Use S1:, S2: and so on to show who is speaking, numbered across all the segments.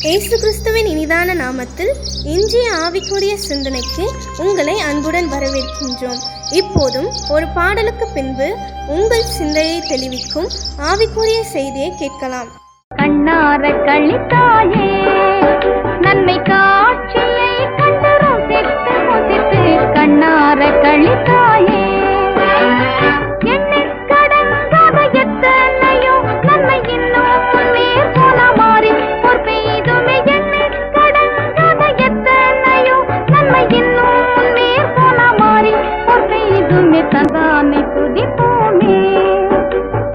S1: இயேசு கிறிஸ்துவின் இனிதான நாமத்தில் இன்றைய ஆவிக்குரிய சிந்தனைக்கு உங்களை அன்புடன் வரவேற்கின்றோம். இப்போதும் ஒரு பாடலுக்கு பின்பு உங்கள் சிந்தையை தெளிவிக்கும் ஆவிக்குரிய செய்தியை கேட்கலாம்.
S2: கண்ணார கழித்தாயே நன்மை காட்சியை கண்டு ருசித்து முசித்து கண்ணார கழித்தாயே எண்ணிக் கடங்காத எத்தனையோ நன்மை இன்னும் முன்னே போல மாறி பொற்பெய்துமே எண்ணிக் கடங்காத எத்தனையோ நன்மை இன்னும் முன்னே போல மாறி பொற்பெய்துமே தந்தானை துதிப்போமே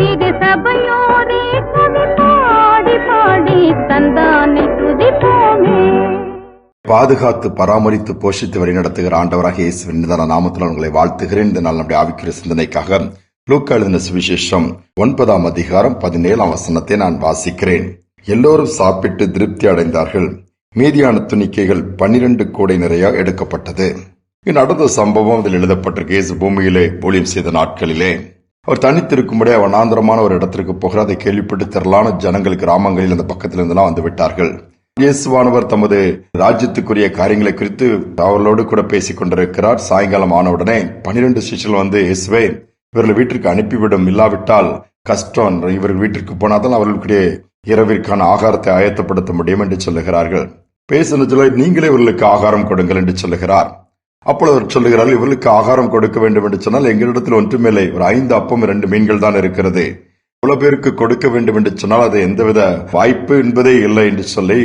S2: திரு சபையோரே
S3: பாதுகாத்து பராமரித்து போஷித்து வழிநடத்துகிற ஆண்டவராக இயேசுவின் நிதான நாமத்தில் உங்களை வாழ்த்துகிறேன். இந்த நாள் நம்முடைய ஆவிக்குரிய சிந்தனைக்காக லூக்கா எழுதின சுவிசேஷம் 9ஆம் அதிகாரம் 17ஆம் வசனத்தை நான் வாசிக்கிறேன். எல்லோரும் சாப்பிட்டு திருப்தி அடைந்தார்கள். மீதியான துணிக்கைகள் 12 கூடை நிறைய எடுக்கப்பட்டது. இது நடந்த சம்பவம் இதில் எழுதப்பட்டிருக்கு. இயேசு பூமியிலே ஊழியம் செய்த நாட்களிலே அவர் தனித்திருக்கும்படி வனாந்தரமான ஒரு இடத்திற்கு போகிறார். அதை கேள்விப்பட்டு திரளான ஜனங்கள் கிராமங்களில் அந்த பக்கத்தில் இருந்தெல்லாம் வந்து விட்டார்கள். இயேசுவானவர் தமது ராஜ்யத்துக்குரிய காரியங்களை குறித்து அவர்களோடு கூட பேசிக் கொண்டிருக்கிறார். சாயங்காலம் ஆனவுடனே 12 சிஷ்யர்கள் வந்து, இயேசுவே, இவர்கள் வீட்டிற்கு அனுப்பிவிடும், இல்லாவிட்டால் கஷ்டம், இவர்கள் வீட்டிற்கு போனால்தான் அவர்களுடைய இரவிற்கான ஆகாரத்தை ஆயத்தப்படுத்த முடியும் என்று சொல்லுகிறார்கள். பேசின சொல்ல, நீங்களே இவர்களுக்கு ஆகாரம் கொடுங்கள் என்று சொல்லுகிறார். அப்பொழுது அவர் சொல்லுகிறார்கள், இவர்களுக்கு ஆகாரம் கொடுக்க வேண்டும் என்று சொன்னால் எங்களிடத்தில் ஒன்றுமில்லை, ஒரு 5 அப்பம் 2 மீன்கள் தான் இருக்கிறது. இவ்வளவு பேருக்கு கொடுக்க வேண்டும் என்று சொன்னால் அது எந்தவித வாய்ப்பு என்பதே இல்லை என்று சொல்லி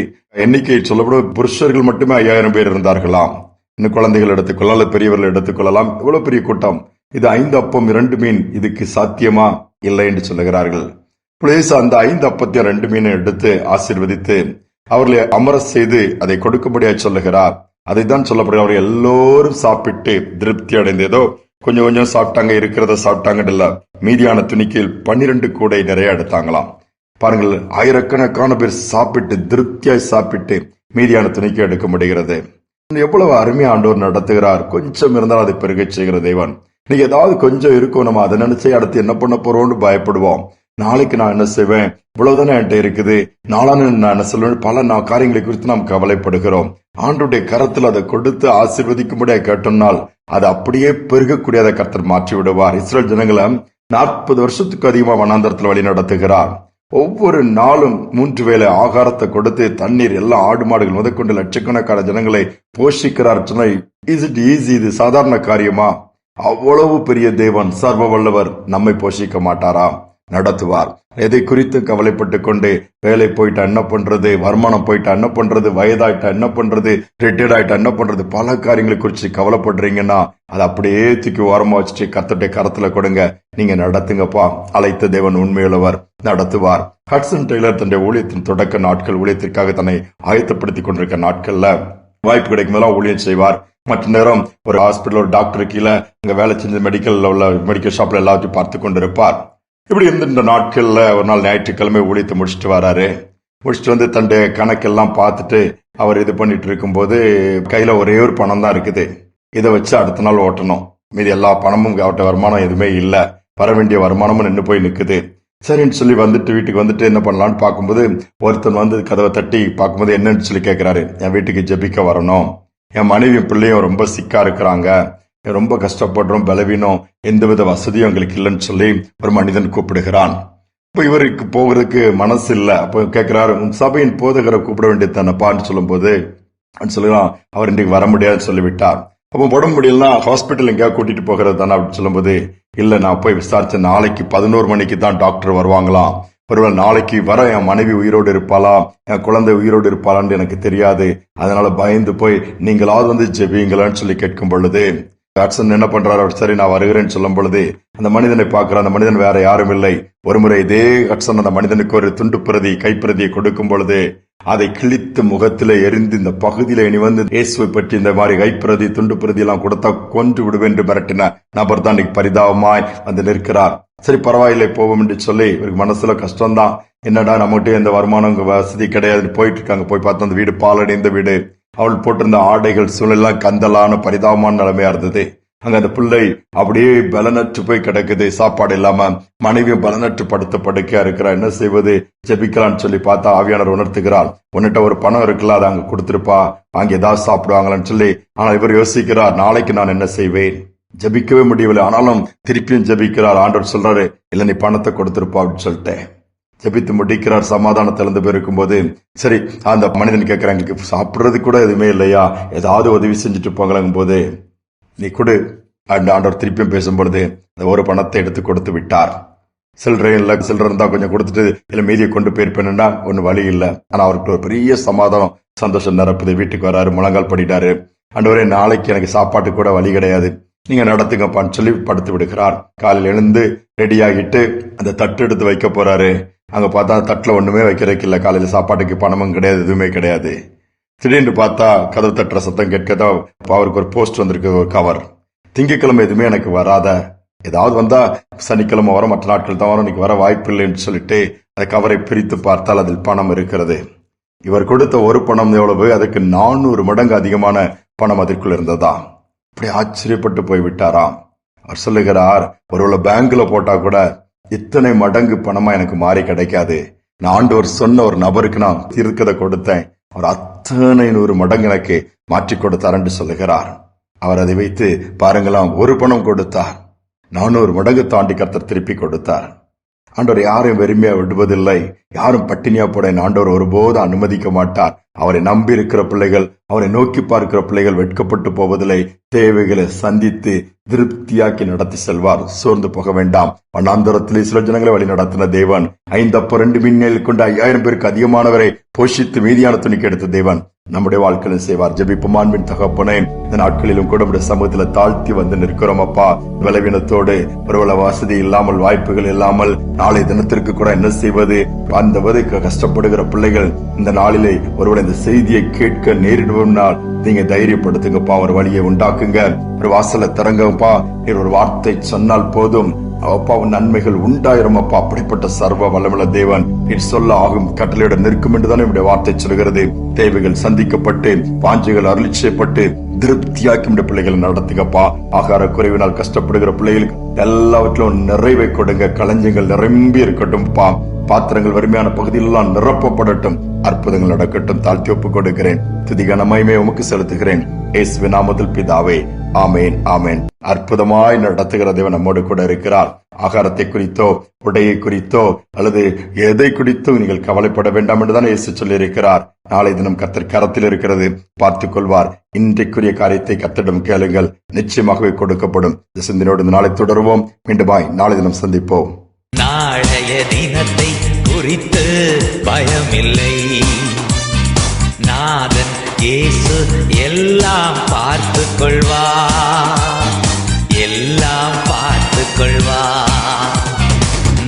S3: எண்ணிக்கையை சொல்லப்படும். புருஷர்கள் மட்டுமே 5000 பேர் இருந்தார்களாம். இன்னும் குழந்தைகள் எடுத்துக்கொள்ளலாம் அல்லது பெரியவர்கள் எடுத்துக்கொள்ளலாம். இவ்வளவு பெரிய கூட்டம், இது 5 அப்பம் 2 மீன், இதுக்கு சாத்தியமா? இல்லை என்று சொல்லுகிறார்கள். அந்த 5 அப்பத்தையும் 2 மீனை எடுத்து ஆசீர்வதித்து அவர்களை அமர செய்து அதை கொடுக்கும்படியா சொல்லுகிறார். அதைத்தான் சொல்லப்படுகிறது. அவர்கள் எல்லோரும் சாப்பிட்டு திருப்தி அடைந்ததோ கொஞ்சம் கொஞ்சம் சாப்பிட்டாங்க, இருக்கிறத சாப்பிட்டாங்க இல்ல, மீதியான துணிக்கையில் 12 கூடை நிறைய எடுத்தாங்களாம். பாருங்கள், ஆயிரக்கணக்கான பேர் சாப்பிட்டு திருப்தியாய் சாப்பிட்டு மீதியான துணிக்கை எடுக்க முடிகிறது. எவ்வளவு அருமையா ஆண்டவர் நடத்துகிறார். கொஞ்சம் இருந்தால் அதை பெருகச் செய்கிற தேவன். இன்னைக்கு ஏதாவது கொஞ்சம் இருக்கும், நம்ம அதை நினைச்சு அடுத்து என்ன பண்ண போறோம்னு பயப்படுவோம். நாளைக்கு நான் என்ன செய்வேன், இவ்வளவுதானே என்கிட்ட இருக்குது, நாளான நான் என்ன சொல்லுவேன், பல காரியங்களை குறித்து நாம் கவலைப்படுகிறோம். ஆண்டுடைய கரத்தில் அதை கொடுத்து ஆசீர்வதிக்கும்படியா கேட்டோம்னால் அது அப்படியே பெருகக்கூடியதை கர்த்தர் மாற்றி விடுவார். இஸ்ரேல் ஜனங்களை 40 வருஷத்துக்கு அதிகமா வனாந்தரத்தில் வழி நடத்துகிறார். ஒவ்வொரு நாளும் 3 வேளை ஆகாரத்தை கொடுத்து தண்ணீர் எல்லாம் ஆடு மாடுகள் முதற்கொண்டு லட்சக்கணக்கான ஜனங்களை போஷிக்கிறார். சொன்னா இஸ் இட் ஈஸி? இது சாதாரண காரியமா? அவ்வளவு பெரிய தேவன், சர்வ வல்லவர், நம்மை போஷிக்க மாட்டாரா? நடத்துவார். எதை குறித்து கவலைப்பட்டு கொண்டு வேலை போயிட்டா என்ன பண்றது, வருமானம் போயிட்டா என்ன பண்றது, வயதாயிட்டா என்ன பண்றது, ரிட்டையர்ட் ஆயிட்டா என்ன பண்றது, பல காரியங்களை குறித்து கவலைப்படுறீங்கன்னா அதை அப்படியே தூக்கி ஓரமா வச்சுட்டு கர்த்தருடைய கரத்துல கொடுங்க. நீங்க நடத்துங்கப்பா. அழைத்த தேவன் உண்மையுள்ளவர், நடத்துவார். ஹட்சன் டெய்லர் தன்னுடைய ஊழியத்தின் தொடக்க நாட்கள், ஊழியத்திற்காக தன்னை ஆயத்தப்படுத்திக் கொண்டிருக்க நாட்கள்ல வாய்ப்பு கிடைக்கும் போதெல்லாம் ஊழியம் செய்வார். மற்ற நேரம் ஒரு ஹாஸ்பிட்டல், ஒரு டாக்டர் கீழே அங்க வேலை செஞ்ச மெடிக்கல் ஷாப்ல எல்லாத்தையும் பார்த்து கொண்டிருப்பார். இப்படி இந்த நாட்கள்ல ஒரு நாள் ஞாயிற்றுக்கிழமை ஊழியத்தை முடிச்சுட்டு வராரு. முடிச்சுட்டு வந்து தன்னுடைய கணக்கெல்லாம் பார்த்துட்டு அவர் இது பண்ணிட்டு இருக்கும்போது கையில ஒரே ஒரு பணம் தான் இருக்குது. இதை வச்சு அடுத்த நாள் ஓட்டணும். மீது எல்லா பணமும் அவட்ட வருமானம் எதுவுமே இல்ல, வர வேண்டிய வருமானமும் நின்று போய் நிக்குது. சரின்னு சொல்லி வந்துட்டு வீட்டுக்கு வந்துட்டு என்ன பண்ணலான்னு பார்க்கும்போது ஒருத்தன் வந்து கதவை தட்டி பார்க்கும்போது என்னன்னு சொல்லி கேட்கிறாரு. என் வீட்டுக்கு ஜெபிக்க வரணும், என் மனைவி பிள்ளையும் ரொம்ப சிக்கா இருக்கிறாங்க, ரொம்ப கஷ்டப்படுறோம், பலவீனம், எந்தவித வசதியும் எங்களுக்கு இல்லைன்னு சொல்லி ஒரு மனிதன் கூப்பிடுகிறான். இப்ப இவருக்கு போகிறதுக்கு மனசு இல்ல. அப்ப கேட்கிறாரு, சபையின் போதகரை கூப்பிட வேண்டியது தானப்பான்னு சொல்லும் போது சொல்லுறான், அவர் இன்றைக்கு வர முடியாதுன்னு சொல்லிவிட்டார். அப்ப உடம்பு முடியலன்னா ஹாஸ்பிட்டல் எங்கேயா கூட்டிட்டு போகிறது தானே அப்படின்னு சொல்லும் போது, இல்ல நான் போய் விசாரிச்சேன், நாளைக்கு 11 மணிக்கு தான் டாக்டர் வருவாங்களாம். ஒருவேளை நாளைக்கு வர என் மனைவி உயிரோடு இருப்பாளா, என் குழந்தை உயிரோடு இருப்பாளான்னு எனக்கு தெரியாது, அதனால பயந்து போய் நீங்களாவது வந்து ஜெபிங்களான்னு சொல்லி கேட்கும் பொழுது ஹட்சன் என்ன பண்றாரு, சரி நான் வருகிறேன்னு சொல்லும் பொழுது அந்த மனிதனை பார்க்கிறார். அந்த மனிதன் வேற யாரும் இல்லை. ஒருமுறை இதே ஹட்சன் அந்த மனிதனுக்கு ஒரு துண்டு பிரதி, கைப்பிரதியை கொடுக்கும் பொழுது அதை கிழித்து முகத்திலே எரிந்து இந்த பகுதியில இனி வந்து இயேசுவை பற்றி இந்த மாதிரி கைப்பிரதி, துண்டு பிரதி எல்லாம் கொடுத்தா கொன்று விடுவேன் என்று மிரட்டின நபர் தான் இன்னைக்கு பரிதாபமாய் வந்து நிற்கிறார். சரி பரவாயில்லை போவோம் என்று சொல்லி இவருக்கு மனசுல கஷ்டம்தான். என்னடா நம்மகிட்ட எந்த வருமானம் வசதி கிடையாது, போயிட்டு இருக்காங்க. போய் பார்த்தா அந்த வீடு பாலடைந்த வீடு, அவள் போட்டிருந்த ஆடைகள் சூழலாம் கந்தலான பரிதாபமான நிலைமையா இருந்தது. அங்க அந்த பிள்ளை அப்படியே பலனற்று போய் கிடக்குது. சாப்பாடு இல்லாம மனைவியும் பலனற்று படுக்கையா இருக்கிறா. என்ன செய்வது? ஜெபிக்கலான்னு சொல்லி பார்த்தா ஆவியானவர் உணர்த்துகிறார், உன்னிட்ட ஒரு பணம் இருக்குல்ல, அதை அங்க கொடுத்திருப்பா, அங்க ஏதாவது சாப்பிடுவாங்களான்னு சொல்லி. ஆனா இவர் யோசிக்கிறார், நாளைக்கு நான் என்ன செய்வேன்? ஜெபிக்கவே முடியவில்லை. ஆனாலும் திருப்பியும் ஜெபிக்கிறார். ஆண்டவர் சொல்றாரு, இல்ல நீ பணத்தை கொடுத்திருப்பா அப்படின்னு சொல்லிட்டேன். ஜெபித்து முடிக்கிறார். சமாதானத்திலிருந்து போயிருக்கும் போது சரி, அந்த மனிதன் கேட்கிறான், எங்களுக்கு சாப்பிடுறது கூட எதுவுமே இல்லையா, ஏதாவது உதவி செஞ்சுட்டு போங்களாங்கும் போது நீ கொடு. ஆண்டவர் திருப்பியும் பேசும்பொழுது அந்த ஒரு பணத்தை எடுத்து கொடுத்து விட்டார். சில்லறை இல்ல, சில்லறை இருந்தா கொஞ்சம் கொடுத்துட்டு இல்ல மீதியை கொண்டு போயிருப்பேன்னா ஒண்ணு வழி இல்லை. ஆனா அவருக்கு ஒரு பெரிய சமாதானம், சந்தோஷம் நிரப்புது. வீட்டுக்கு வராரு, முழங்கால் படிட்டாரு. ஆண்டவரே, நாளைக்கு எனக்கு சாப்பாட்டு கூட வழி கிடையாது, நீங்க நடத்துங்கப்பான்னு சொல்லி படுத்து விடுகிறார். காலையில் எழுந்து ரெடி ஆகிட்டு அந்த தட்டு எடுத்து வைக்க போறாரு. அங்க பார்த்தா தட்டுல ஒண்ணுமே வைக்கிறதுக்கு இல்ல. காலையில சாப்பாட்டுக்கு பணமும் கிடையாது, எதுவுமே கிடையாது. திடீர்னு பார்த்தா கதவு தட்டுற சத்தம் கேட்கதா. அவருக்கு ஒரு போஸ்ட் வந்திருக்கு, ஒரு கவர். திங்கட்கிழமை எதுவுமே எனக்கு வராத, ஏதாவது வந்தா சனிக்கிழமை வர, மற்ற நாட்கள் தான் வரும், இன்னைக்கு வர வாய்ப்பு இல்லைன்னு சொல்லிட்டு அந்த கவரை பிரித்து பார்த்தால் அதில் பணம் இருக்கிறது. இவர் கொடுத்த ஒரு பணம் எவ்வளவு? அதுக்கு 400 மடங்கு அதிகமான பணம் அதற்குள் இருந்ததா. அப்படி ஆச்சரியப்பட்டு போய் விட்டாராம். அவர் சொல்லுகிறார், ஒருவேளை பேங்க்ல போட்டா கூட இத்தனை மடங்கு பணமா எனக்கு மாறி கிடைக்காது. நான் ஆண்டவர் சொன்ன ஒரு நபருக்கு நான் இருக்கிறத கொடுத்தேன், அவர் அத்தனை 100 மடங்கு எனக்கு மாற்றி கொடுத்தார் என்று சொல்லுகிறார். அவர் அதை வைத்து பாருங்களாம், ஒரு பணம் கொடுத்தார், 400 மடங்கு தாண்டி கர்த்தர் திருப்பி கொடுத்தார். ஆண்டவர் யாரையும் வெறுமையா விடுவதில்லை, யாரும் பட்டினியா போட ஆண்டவர் ஒருபோதும் அனுமதிக்க மாட்டார். அவரை நம்பி இருக்கிற பிள்ளைகள், அவரை நோக்கி பார்க்கிற பிள்ளைகள் வெட்கப்பட்டு போவதில்லை. தேவைகளை சந்தித்து திருப்தியாக்கி நடத்தி செல்வார். சோர்ந்து போக வேண்டாம். வண்ணாந்தரத்திலே சில ஜனங்களை வழி நடத்தின தேவன், 5 அப்பம் 2 மீன்கள் கொண்டு 5000 பேருக்கு அதிகமானவரை போஷித்து மீதியான துணிக்கு எடுத்த தேவன் நம்முடைய வாழ்க்கையில் செய்வார். ஜெபிப்போம். அன்பின் தகப்பனே, இந்த நாட்களிலும் கூட நம்முடைய சமூகத்துல தாழ்த்தி வந்து நிற்கிறோம் அப்பா. பலவீனத்தோடு, ஒருவேளை வசதி இல்லாமல், வாய்ப்புகள் இல்லாமல், நாளை தினத்திற்கு கூட என்ன செய்வது அந்த கஷ்டப்படுகிற பிள்ளைகள் இந்த நாளிலே ஒருவேளை இந்த செய்தியை கேட்க நேரிடுவனால் நீங்க தைரியப்படுத்துங்கப்பா. ஒரு வழியை உண்டாக்குங்க, ஒரு வாசலை திறங்கப்பா. ஒரு வார்த்தை சொன்னால் போதும் அப்பா, நன்மைகள் உண்டாயிரும் அப்பா. அப்படிப்பட்ட சர்வ வல்லமுள்ள தேவன் நீர் சொல்ல ஆகும் கட்டளையோட நிற்கும் என்றுதானே என்னுடைய வார்த்தை சொல்கிறது. தேவைகள் சந்திக்கப்பட்டு, வாஞ்சைகள் அருளி செய்யப்பட்டு, திருப்தியாக்கி பிள்ளைகளை நடத்துங்கப்பா. ஆகார குறைவினால் கஷ்டப்படுகிற பிள்ளைகளுக்கு எல்லாவற்றிலும் நிறைவை கொடுங்க. களஞ்சியங்கள் நிரம்பி இருக்கட்டும்பா. பாத்திரங்கள் வறுமையான பகுதியிலெல்லாம் நிரப்பப்படட்டும். அற்புதங்கள் நடக்கட்டும். தாழ்த்தி ஒப்புக் கொடுக்கிறேன். துதி கனமகிமை உமக்கு செலுத்துகிறேன். இயேசுவின் நாமத்தில் பிதாவே, ஆமேன், ஆமேன். அற்புதமாய் நடத்துகிற தேவன் நம்மோடு கூட இருக்கிறார். ஆகாரத்தை குறித்தோ, உடையை குறித்தோ, அல்லது எதை குறித்தோ நீங்கள் கவலைப்பட வேண்டாம் என்றுதான் இயேசு சொல்லி இருக்கிறார். நாளை தினம் கர்த்தர் கரத்தில் இருக்கிறது, பார்த்துக் கொள்வார். இன்றைக்குரிய காரியத்தை கர்த்தரிடம் கேளுங்கள், நிச்சயமாகவே கொடுக்கப்படும். இந்த சிந்தனையோடு நாளை தொடருவோம். மீண்டுமாய் நாளை தினம் சந்திப்போம்.
S4: நாளைய தினத்தை குறித்து பயமில்லை, நாதன் இயேசு எல்லாம் பார்த்து கொள்வார், எல்லாம் பார்த்து கொள்வார்.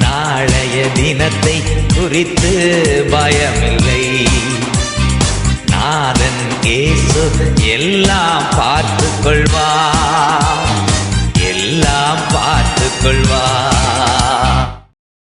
S4: நாளைய தினத்தை குறித்து பயமில்லை, நாதன் இயேசு எல்லாம் பார்த்து கொள்வார்.